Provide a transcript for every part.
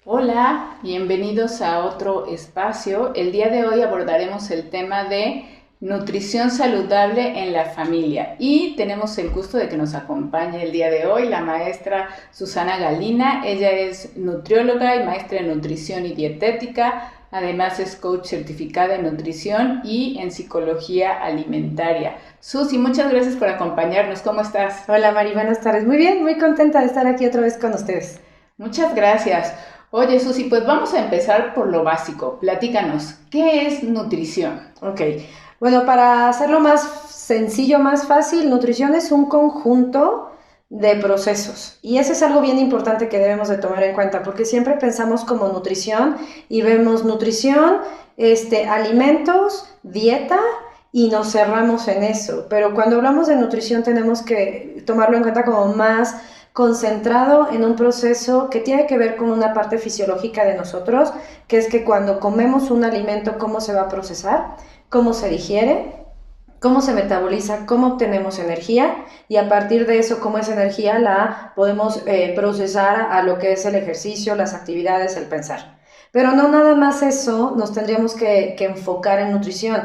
Hola, bienvenidos a otro espacio. El día de hoy abordaremos el tema de nutrición saludable en la familia y tenemos el gusto de que nos acompañe el día de hoy la maestra Susana Galina. Ella es nutrióloga y maestra en nutrición y dietética. Además es coach certificada en nutrición y en psicología alimentaria. Susi, muchas gracias por acompañarnos. ¿Cómo estás? Hola Mari, buenas tardes. Muy bien, muy contenta de estar aquí otra vez con ustedes. Muchas gracias. Oye, Susi, pues vamos a empezar por lo básico. Platícanos, ¿qué es nutrición? Ok, bueno, para hacerlo más sencillo, más fácil, nutrición es un conjunto de procesos y eso es algo bien importante que debemos de tomar en cuenta porque siempre pensamos como nutrición y vemos nutrición, alimentos, dieta y nos cerramos en eso, pero cuando hablamos de nutrición tenemos que tomarlo en cuenta como más concentrado en un proceso que tiene que ver con una parte fisiológica de nosotros, que es que cuando comemos un alimento, cómo se va a procesar, cómo se digiere, cómo se metaboliza, cómo obtenemos energía y a partir de eso, cómo esa energía la podemos procesar a lo que es el ejercicio, las actividades, el pensar. Pero no nada más eso nos tendríamos que enfocar en nutrición.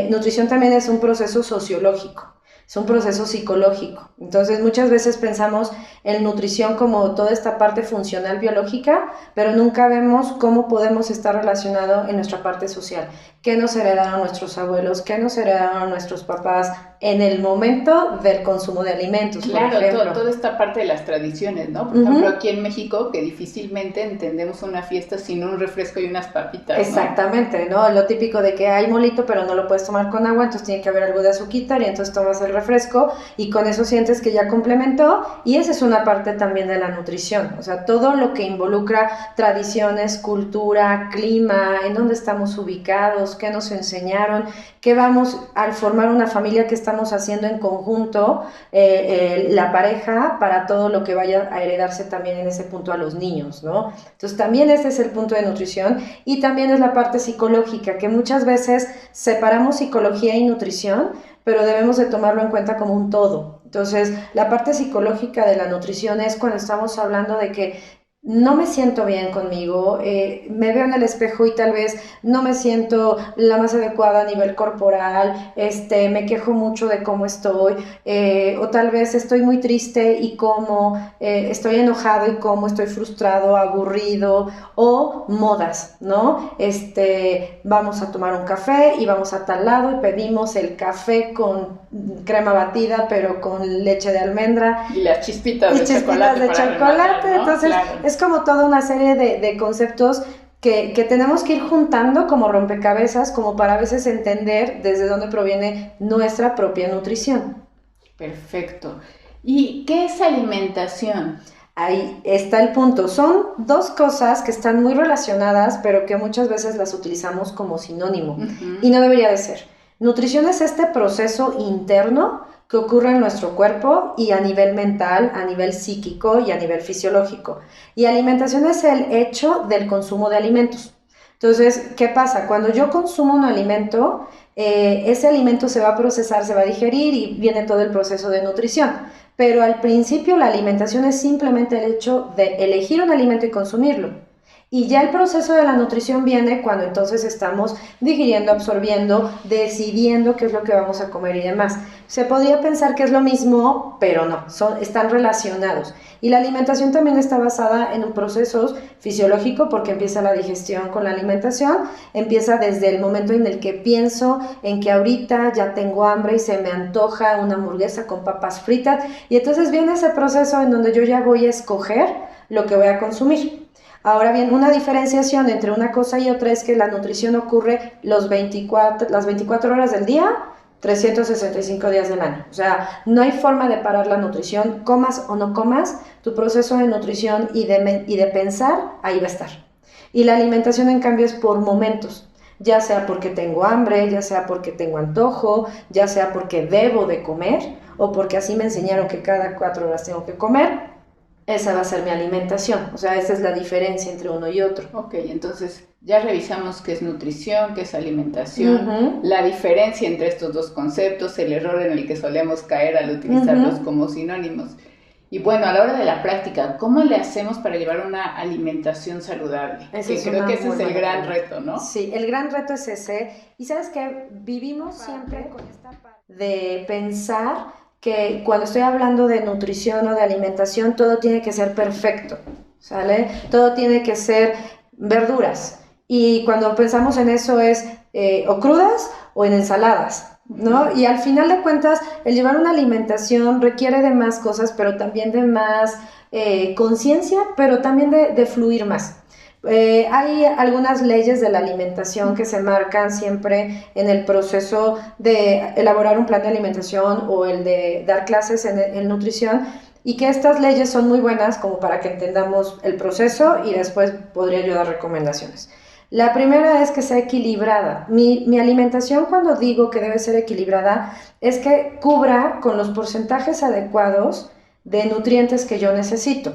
Nutrición también es un proceso sociológico. Es un proceso psicológico. Entonces, muchas veces pensamos en nutrición como toda esta parte funcional biológica, pero nunca vemos cómo podemos estar relacionados en nuestra parte social. ¿Qué nos heredaron nuestros abuelos? ¿Qué nos heredaron nuestros papás en el momento del consumo de alimentos, por Claro, ejemplo? toda esta parte de las tradiciones, ¿no? Por ejemplo, aquí en México, que difícilmente entendemos una fiesta sin un refresco y unas papitas, ¿no? Exactamente, ¿no? Lo típico de que hay molito, pero no lo puedes tomar con agua, entonces tiene que haber algo de azuquitar y entonces tomas el refresco y con eso sientes que ya complementó y esa es una parte también de la nutrición, o sea, todo lo que involucra tradiciones, cultura, clima, en dónde estamos ubicados, qué nos enseñaron, qué vamos al formar una familia que estamos haciendo en conjunto, la pareja para todo lo que vaya a heredarse también en ese punto a los niños, ¿no? Entonces también este es el punto de nutrición y también es la parte psicológica, que muchas veces separamos psicología y nutrición, pero debemos de tomarlo en cuenta como un todo. Entonces, la parte psicológica de la nutrición es cuando estamos hablando de que no me siento bien conmigo, me veo en el espejo y tal vez no me siento la más adecuada a nivel corporal, me quejo mucho de cómo estoy, o tal vez estoy muy triste y cómo, estoy enojado y cómo, estoy frustrado, aburrido, o modas, ¿no? Vamos a tomar un café y vamos a tal lado y pedimos el café con crema batida, pero con leche de almendra. Y las chispitas Y de chispitas chocolate de para rematar, chocolate, ¿no? entonces Claro. es como toda una serie de conceptos que tenemos que ir juntando como rompecabezas, como para a veces entender desde dónde proviene nuestra propia nutrición. Perfecto. ¿Y qué es alimentación? Ahí está el punto. Son dos cosas que están muy relacionadas, pero que muchas veces las utilizamos como sinónimo. Y Ujú. no debería de ser. Nutrición es este proceso interno que ocurre en nuestro cuerpo y a nivel mental, a nivel psíquico y a nivel fisiológico. Y alimentación es el hecho del consumo de alimentos. Entonces, ¿qué pasa? Cuando yo consumo un alimento, ese alimento se va a procesar, se va a digerir y viene todo el proceso de nutrición. Pero al principio la alimentación es simplemente el hecho de elegir un alimento y consumirlo. Y ya el proceso de la nutrición viene cuando entonces estamos digiriendo, absorbiendo, decidiendo qué es lo que vamos a comer y demás. Se podría pensar que es lo mismo, pero no, están relacionados. Y la alimentación también está basada en un proceso fisiológico porque empieza la digestión con la alimentación, empieza desde el momento en el que pienso en que ahorita ya tengo hambre y se me antoja una hamburguesa con papas fritas y entonces viene ese proceso en donde yo ya voy a escoger lo que voy a consumir. Ahora bien, una diferenciación entre una cosa y otra es que la nutrición ocurre las 24 horas del día, 365 días del año. O sea, no hay forma de parar la nutrición, comas o no comas, tu proceso de nutrición y de pensar, ahí va a estar. Y la alimentación, en cambio, es por momentos, ya sea porque tengo hambre, ya sea porque tengo antojo, ya sea porque debo de comer o porque así me enseñaron que cada 4 horas tengo que comer. Esa va a ser mi alimentación, o sea, esa es la diferencia entre uno y otro. Ok, entonces ya revisamos qué es nutrición, qué es alimentación, Uh-huh, la diferencia entre estos dos conceptos, el error en el que solemos caer al utilizarlos uh-huh. como sinónimos. Y bueno, a la hora de la práctica, ¿cómo le hacemos para llevar una alimentación saludable? Creo que ese es el gran reto, ¿no? Sí, el gran reto es ese. Y sabes que vivimos siempre con esta parte de pensar que cuando estoy hablando de nutrición o de alimentación, todo tiene que ser perfecto, ¿sale? Todo tiene que ser verduras. Y cuando pensamos en eso es o crudas o en ensaladas, ¿no? Y al final de cuentas, el llevar una alimentación requiere de más cosas, pero también de más conciencia, pero también de fluir más. Hay algunas leyes de la alimentación que se marcan siempre en el proceso de elaborar un plan de alimentación o el de dar clases en nutrición, y que estas leyes son muy buenas como para que entendamos el proceso y después podría yo dar recomendaciones. La primera es que sea equilibrada. Mi alimentación, cuando digo que debe ser equilibrada, es que cubra con los porcentajes adecuados de nutrientes que yo necesito.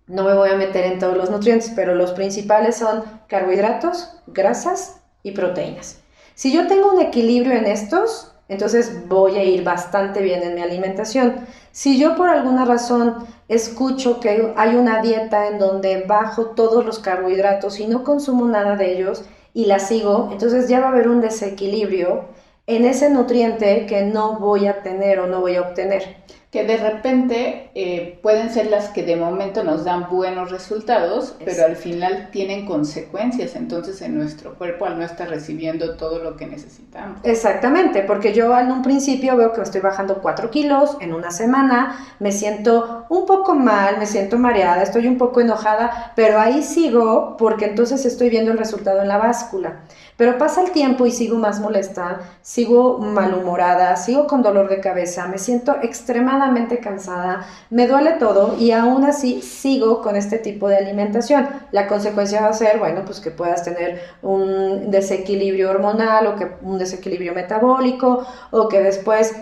No me voy a meter en todos los nutrientes, pero los principales son carbohidratos, grasas y proteínas. Si yo tengo un equilibrio en estos, entonces voy a ir bastante bien en mi alimentación. Si yo por alguna razón escucho que hay una dieta en donde bajo todos los carbohidratos y no consumo nada de ellos y la sigo, entonces ya va a haber un desequilibrio en ese nutriente que no voy a tener o no voy a obtener. Que de repente pueden ser las que de momento nos dan buenos resultados, pero al final tienen consecuencias entonces en nuestro cuerpo al no estar recibiendo todo lo que necesitamos. Exactamente, porque yo en un principio veo que me estoy bajando 4 kilos en una semana, me siento un poco mal, me siento mareada, estoy un poco enojada, pero ahí sigo porque entonces estoy viendo el resultado en la báscula. Pero pasa el tiempo y sigo más molesta, sigo malhumorada, sigo con dolor de cabeza, me siento extremadamente cansada, me duele todo y aún así sigo con este tipo de alimentación. La consecuencia va a ser, bueno, pues que puedas tener un desequilibrio hormonal o que un desequilibrio metabólico o que después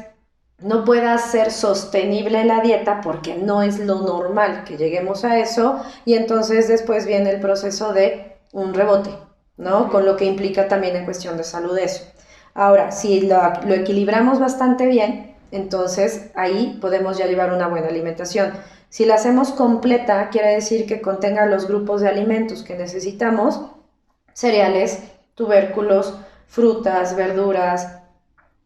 no pueda ser sostenible la dieta porque no es lo normal que lleguemos a eso y entonces después viene el proceso de un rebote, ¿no? Con lo que implica también en cuestión de salud eso. Ahora, si lo equilibramos bastante bien, entonces ahí podemos ya llevar una buena alimentación. Si la hacemos completa, quiere decir que contenga los grupos de alimentos que necesitamos: cereales, tubérculos, frutas, verduras,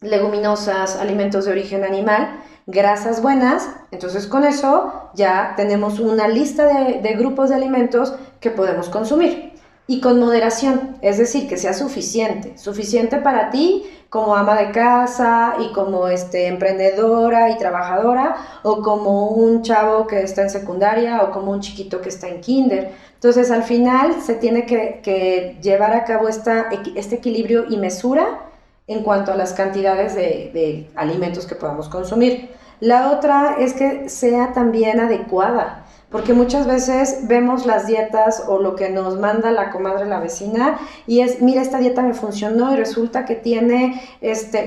leguminosas, alimentos de origen animal, grasas buenas. Entonces con eso ya tenemos una lista de grupos de alimentos que podemos consumir. Y con moderación, es decir, que sea suficiente para ti como ama de casa y como emprendedora y trabajadora, o como un chavo que está en secundaria o como un chiquito que está en kinder. Entonces al final se tiene que llevar a cabo este equilibrio y mesura en cuanto a las cantidades de alimentos que podamos consumir. La otra es que sea también adecuada, porque muchas veces vemos las dietas o lo que nos manda la comadre, la vecina, y es, mira, esta dieta me funcionó y resulta que tiene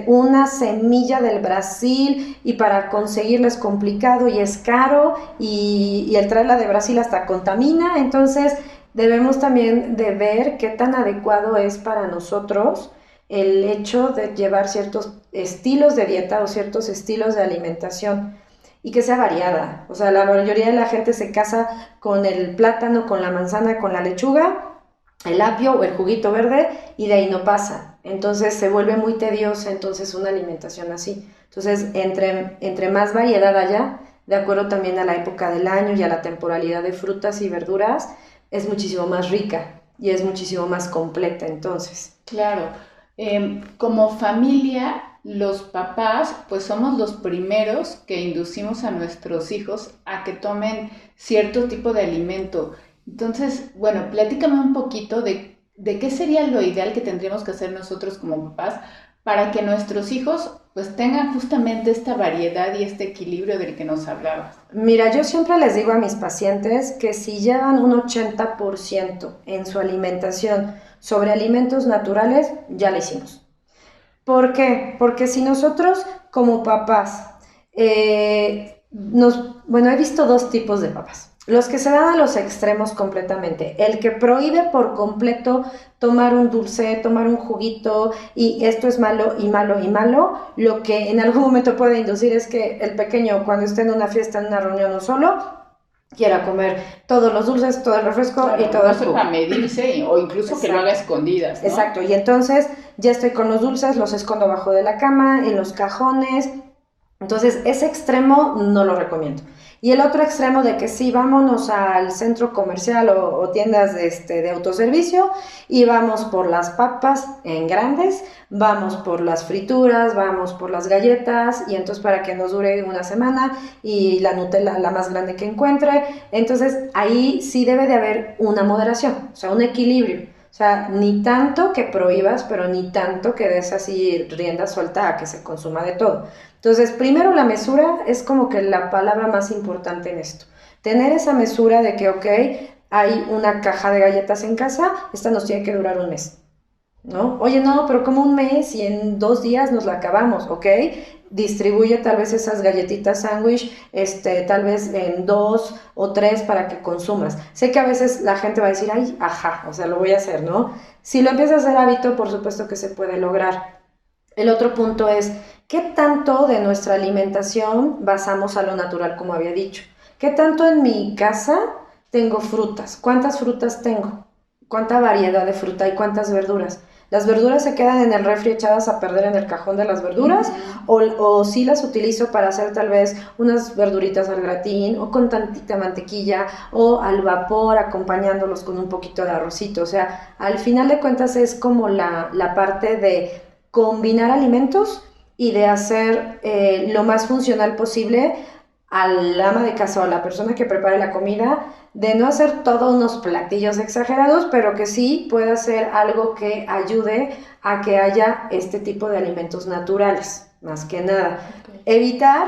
una semilla del Brasil y para conseguirla es complicado y es caro y el traerla de Brasil hasta contamina. Entonces debemos también de ver qué tan adecuado es para nosotros el hecho de llevar ciertos estilos de dieta o ciertos estilos de alimentación y que sea variada. O sea, la mayoría de la gente se casa con el plátano, con la manzana, con la lechuga, el apio o el juguito verde y de ahí no pasa. Entonces se vuelve muy tediosa entonces una alimentación así. Entonces entre más variedad haya, de acuerdo también a la época del año y a la temporalidad de frutas y verduras, es muchísimo más rica y es muchísimo más completa entonces. Claro. Como familia, los papás, pues somos los primeros que inducimos a nuestros hijos a que tomen cierto tipo de alimento. Entonces, bueno, platícame un poquito de qué sería lo ideal que tendríamos que hacer nosotros como papás para que nuestros hijos pues tengan justamente esta variedad y este equilibrio del que nos hablabas. Mira, yo siempre les digo a mis pacientes que si llevan un 80% en su alimentación sobre alimentos naturales, ya lo hicimos. ¿Por qué? Porque si nosotros como papás, he visto dos tipos de papás. Los que se dan a los extremos completamente. El que prohíbe por completo tomar un dulce, tomar un juguito, y esto es malo y malo y malo, lo que en algún momento puede inducir es que el pequeño, cuando esté en una fiesta, en una reunión o solo, quiera comer todos los dulces, todo el refresco, claro, y todo el jugo. No sepa medirse o incluso exacto, que lo haga escondidas, ¿no? Exacto, y entonces ya estoy con los dulces, los escondo abajo de la cama, en los cajones. Entonces ese extremo no lo recomiendo. Y el otro extremo de que sí, vámonos al centro comercial o tiendas de autoservicio y vamos por las papas en grandes, vamos por las frituras, vamos por las galletas, y entonces para que nos dure una semana, y la Nutella la más grande que encuentre. Entonces ahí sí debe de haber una moderación, o sea, un equilibrio. O sea, ni tanto que prohíbas, pero ni tanto que des así rienda suelta a que se consuma de todo. Entonces, primero la mesura es como que la palabra más importante en esto. Tener esa mesura de que, ok, hay una caja de galletas en casa, esta nos tiene que durar un mes, ¿no? Oye, no, pero como un mes y en 2 días nos la acabamos, ¿ok? Distribuye tal vez esas galletitas sándwich, tal vez en 2 o 3 para que consumas. Sé que a veces la gente va a decir, ay, ajá, o sea, lo voy a hacer, ¿no? Si lo empiezas a hacer hábito, por supuesto que se puede lograr. El otro punto es, ¿qué tanto de nuestra alimentación basamos a lo natural, como había dicho? ¿Qué tanto en mi casa tengo frutas? ¿Cuántas frutas tengo? ¿Cuánta variedad de fruta y cuántas verduras? ¿Las verduras se quedan en el refri echadas a perder en el cajón de las verduras? O sí las utilizo para hacer tal vez unas verduritas al gratín, o con tantita mantequilla, o al vapor, acompañándolos con un poquito de arrocito. O sea, al final de cuentas es como la parte de combinar alimentos y de hacer lo más funcional posible al ama de casa o a la persona que prepare la comida, de no hacer todos unos platillos exagerados, pero que sí pueda ser algo que ayude a que haya este tipo de alimentos naturales, más que nada. Okay. Evitar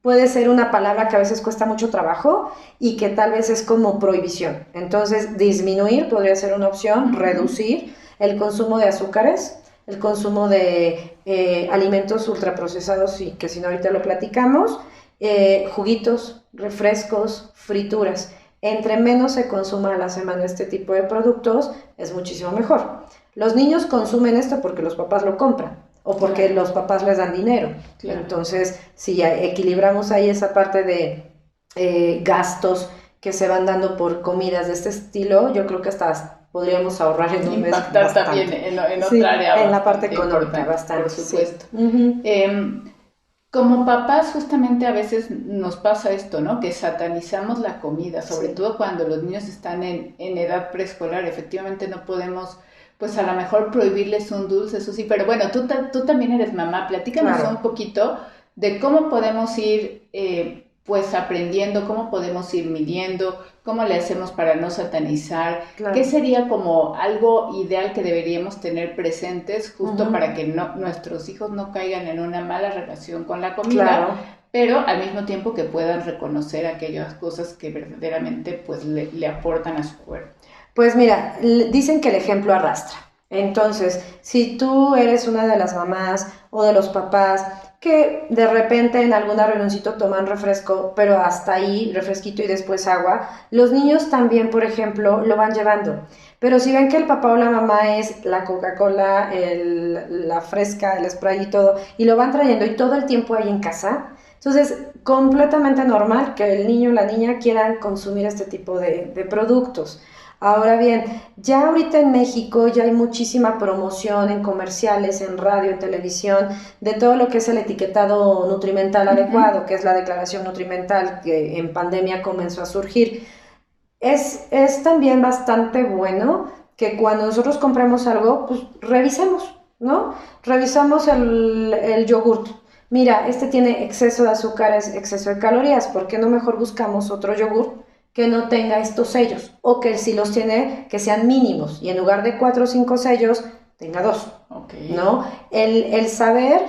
puede ser una palabra que a veces cuesta mucho trabajo y que tal vez es como prohibición. Entonces, disminuir podría ser una opción, reducir el consumo de azúcares, el consumo de alimentos ultraprocesados, y que si no ahorita lo platicamos, juguitos, refrescos, frituras. Entre menos se consuma a la semana este tipo de productos, es muchísimo mejor. Los niños consumen esto porque los papás lo compran o porque claro, los papás les dan dinero. Claro. Entonces, si equilibramos ahí esa parte de gastos que se van dando por comidas de este estilo, yo creo que hasta podríamos ahorrar en un mes bastante. Impactar también en otra área. En la parte económica, bastante. Por supuesto. Sí. Como papás justamente a veces nos pasa esto, ¿no? Que satanizamos la comida, sobre todo cuando los niños están en edad preescolar. Efectivamente no podemos, pues a lo mejor prohibirles un dulce, eso sí, pero bueno, tú también eres mamá, platícanos un poquito de cómo podemos ir pues aprendiendo, cómo podemos ir midiendo, cómo le hacemos para no satanizar, qué sería como algo ideal que deberíamos tener presentes justo para que nuestros hijos no caigan en una mala relación con la comida, pero al mismo tiempo que puedan reconocer aquellas cosas que verdaderamente pues le aportan a su cuerpo. Pues mira, dicen que el ejemplo arrastra. Entonces, si tú eres una de las mamás o de los papás que de repente en alguna reunioncito toman refresco, pero hasta ahí, refresquito y después agua, los niños también, por ejemplo, lo van llevando. Pero si ven que el papá o la mamá es la Coca-Cola, la fresca, el spray y todo, y lo van trayendo y todo el tiempo ahí en casa, entonces completamente normal que el niño o la niña quieran consumir este tipo de productos. Ahora bien, ya ahorita en México ya hay muchísima promoción en comerciales, en radio, en televisión, de todo lo que es el etiquetado nutrimental adecuado, que es la declaración nutrimental que en pandemia comenzó a surgir. Es también bastante bueno que cuando nosotros compremos algo, pues revisemos, ¿no? Revisamos el yogurt. Mira, este tiene exceso de azúcares, exceso de calorías, ¿por qué no mejor buscamos otro yogurt que no tenga estos sellos, o que si los tiene, que sean mínimos, y en lugar de 4 o 5 sellos, tenga 2, ¿no? El saber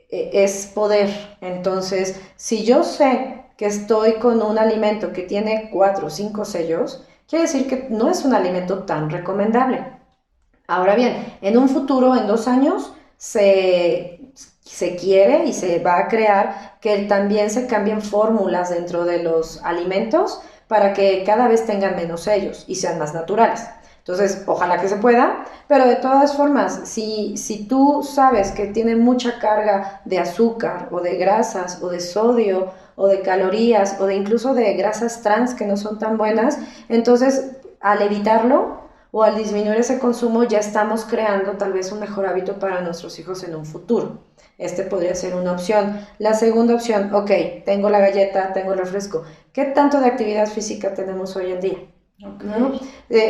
es poder. Entonces, si yo sé que estoy con un alimento que tiene 4 o 5 sellos, quiere decir que no es un alimento tan recomendable. Ahora bien, en un futuro, en 2 años, se quiere y se va a crear que también se cambien fórmulas dentro de los alimentos para que cada vez tengan menos sellos y sean más naturales. Entonces, ojalá que se pueda, pero de todas formas, si tú sabes que tiene mucha carga de azúcar o de grasas o de sodio o de calorías o de incluso de grasas trans que no son tan buenas, entonces al evitarlo o al disminuir ese consumo ya estamos creando tal vez un mejor hábito para nuestros hijos en un futuro. Este podría ser una opción. La segunda opción, ok, tengo la galleta, tengo el refresco. ¿Qué tanto de actividad física tenemos hoy en día? Okay. ¿No?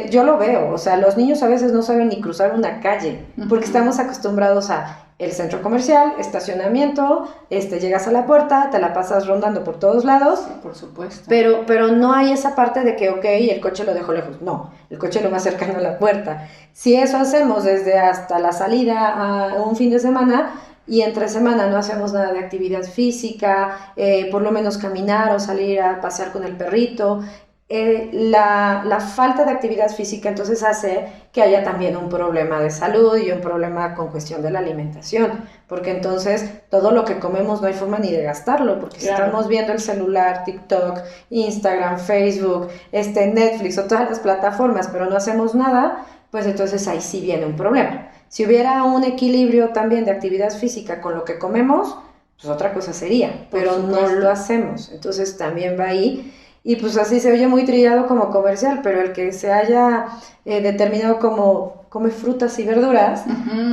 Yo lo veo, o sea, los niños a veces no saben ni cruzar una calle, porque estamos acostumbrados a el centro comercial, estacionamiento, llegas a la puerta, te la pasas rondando por todos lados. Sí, por supuesto. Pero no hay esa parte de que, ok, el coche lo dejo lejos. No, el coche lo va acercando a la puerta. Si eso hacemos desde hasta la salida a un fin de semana, y entre semana no hacemos nada de actividad física, por lo menos caminar o salir a pasear con el perrito, la falta de actividad física entonces hace que haya también un problema de salud y un problema con cuestión de la alimentación, porque entonces todo lo que comemos no hay forma ni de gastarlo, porque si estamos viendo el celular, TikTok, Instagram, Facebook, Netflix o todas las plataformas, pero no hacemos nada, pues entonces ahí sí viene un problema. Si hubiera un equilibrio también de actividad física con lo que comemos, pues otra cosa sería, pero no lo hacemos, entonces también va ahí. Y pues así se oye muy trillado como comercial, pero el que se haya determinado como come frutas y verduras,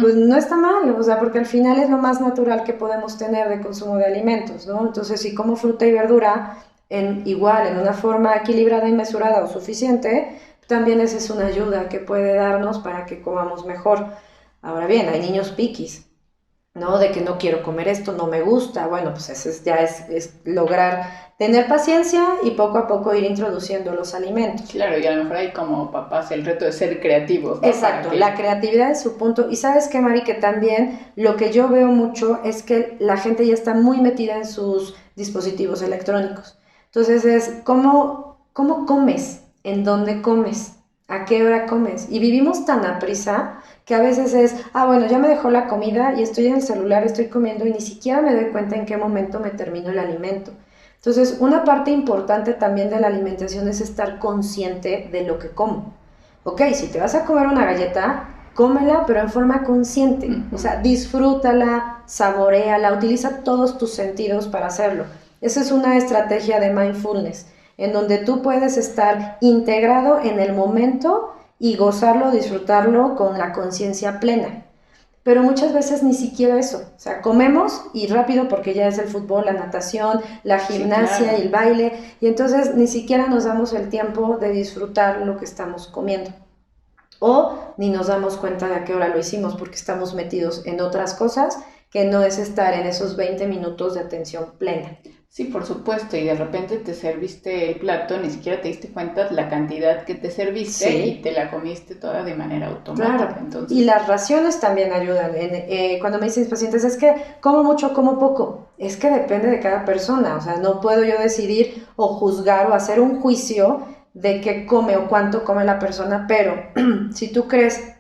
pues no está mal, o sea, porque al final es lo más natural que podemos tener de consumo de alimentos, ¿no? Entonces, si como fruta y verdura en una forma equilibrada y mesurada o suficiente, también esa es una ayuda que puede darnos para que comamos mejor. Ahora bien, hay niños piquis, ¿no? De que no quiero comer esto, no me gusta. Bueno, pues eso es lograr tener paciencia y poco a poco ir introduciendo los alimentos. Claro, y a lo mejor hay como papás el reto de ser creativos, ¿no? Exacto, la creatividad es su punto. Y ¿sabes qué, Mari? Que también lo que yo veo mucho es que la gente ya está muy metida en sus dispositivos electrónicos. Entonces es, ¿cómo comes? ¿En dónde comes? ¿A qué hora comes? Y vivimos tan aprisa que a veces es, bueno, ya me dejó la comida y estoy en el celular, estoy comiendo y ni siquiera me doy cuenta en qué momento me termino el alimento. Entonces, una parte importante también de la alimentación es estar consciente de lo que como. Ok, si te vas a comer una galleta, cómela, pero en forma consciente. O sea, disfrútala, saboréala, utiliza todos tus sentidos para hacerlo. Esa es una estrategia de mindfulness, en donde tú puedes estar integrado en el momento y gozarlo, disfrutarlo con la conciencia plena. Pero muchas veces ni siquiera eso, o sea, comemos y rápido porque ya es el fútbol, la natación, la gimnasia, sí, claro, y el baile, y entonces ni siquiera nos damos el tiempo de disfrutar lo que estamos comiendo. O ni nos damos cuenta de a qué hora lo hicimos porque estamos metidos en otras cosas que no es estar en esos 20 minutos de atención plena. Sí, por supuesto, y de repente te serviste el plato, ni siquiera te diste cuenta de la cantidad que te serviste, sí, y te la comiste toda de manera automática. Claro, entonces... y las raciones también ayudan. Cuando me dicen mis pacientes, es que como mucho, como poco, es que depende de cada persona, o sea, no puedo yo decidir o juzgar o hacer un juicio de qué come o cuánto come la persona, pero si tú crees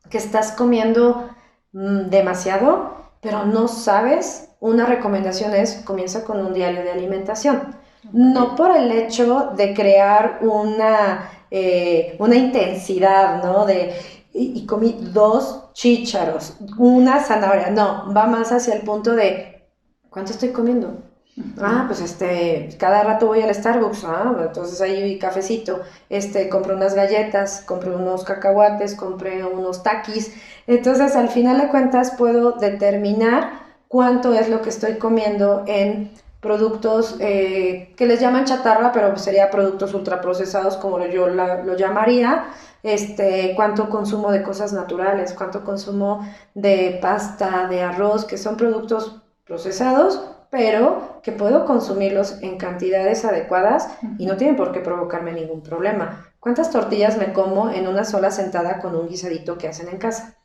que estás comiendo demasiado, pero no sabes, una recomendación es, comienza con un diario de alimentación. Okay. No por el hecho de crear una intensidad, ¿no? Y comí 2 chícharos, una zanahoria. No, va más hacia el punto de, ¿cuánto estoy comiendo? Pues cada rato voy al Starbucks, entonces ahí cafecito, compré unas galletas, compré unos cacahuates, compré unos taquis, entonces al final de cuentas puedo determinar cuánto es lo que estoy comiendo en productos que les llaman chatarra, pero sería productos ultraprocesados como yo lo llamaría, cuánto consumo de cosas naturales, cuánto consumo de pasta, de arroz, que son productos procesados, pero que puedo consumirlos en cantidades adecuadas y no tienen por qué provocarme ningún problema. ¿Cuántas tortillas me como en una sola sentada con un guisadito que hacen en casa?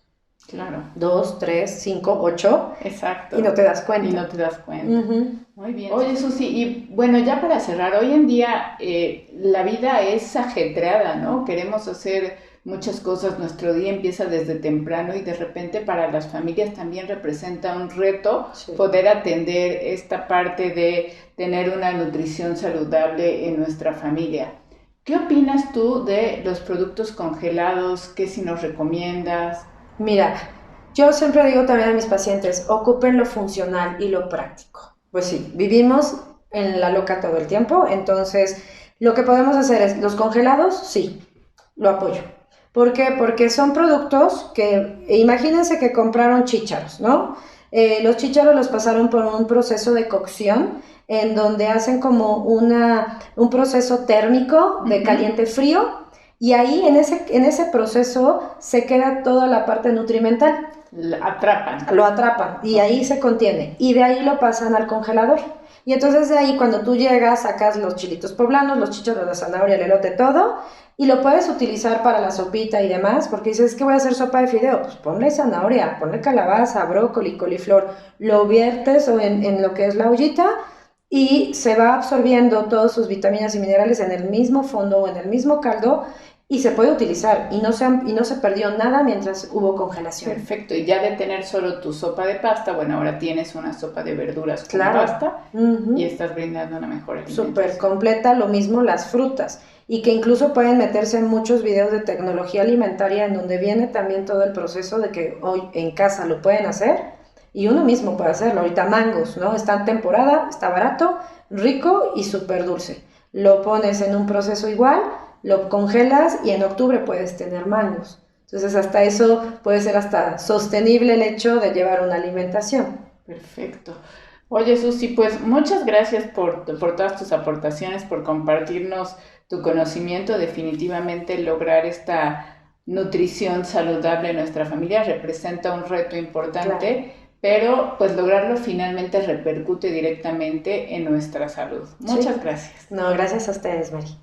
Claro. 2, 3, 5, 8. Exacto. Y no te das cuenta. Y no te das cuenta. Muy bien. Oye, Susi, y bueno, ya para cerrar, hoy en día la vida es ajetreada, ¿no? Queremos hacer muchas cosas, nuestro día empieza desde temprano y de repente para las familias también representa un reto, sí, poder atender esta parte de tener una nutrición saludable en nuestra familia. ¿Qué opinas tú de los productos congelados? ¿Qué si nos recomiendas? Mira, yo siempre digo también a mis pacientes, ocupen lo funcional y lo práctico. Pues sí, vivimos en la loca todo el tiempo, entonces lo que podemos hacer es, los congelados, sí, lo apoyo. ¿Por qué? Porque son productos que, imagínense que compraron chícharos, ¿no? Los chícharos los pasaron por un proceso de cocción en donde hacen como un proceso térmico de caliente-frío y ahí en ese proceso se queda toda la parte nutrimental. Atrapan. Lo atrapan y ahí se contiene y de ahí lo pasan al congelador. Y entonces de ahí cuando tú llegas sacas los chilitos poblanos, los chícharos, la zanahoria, el elote, todo y lo puedes utilizar para la sopita y demás porque dices, ¿qué voy a hacer sopa de fideo? Pues ponle zanahoria, ponle calabaza, brócoli, coliflor, lo viertes en lo que es la ollita y se va absorbiendo todas sus vitaminas y minerales en el mismo fondo o en el mismo caldo y se puede utilizar y no se perdió nada mientras hubo congelación. Perfecto, y ya de tener solo tu sopa de pasta, bueno, ahora tienes una sopa de verduras con pasta y estás brindando una mejor alimentación. Súper completa, lo mismo las frutas y que incluso pueden meterse en muchos videos de tecnología alimentaria en donde viene también todo el proceso de que hoy en casa lo pueden hacer y uno mismo puede hacerlo. Ahorita mangos, ¿no? Está en temporada, está barato, rico y súper dulce. Lo pones en un proceso igual, lo congelas y en octubre puedes tener mangos. Entonces hasta eso puede ser hasta sostenible el hecho de llevar una alimentación. Perfecto. Oye, Susi, pues muchas gracias por todas tus aportaciones, por compartirnos tu conocimiento. Definitivamente lograr esta nutrición saludable en nuestra familia representa un reto importante, claro, pero pues lograrlo finalmente repercute directamente en nuestra salud. Muchas gracias. No, gracias a ustedes, Mari.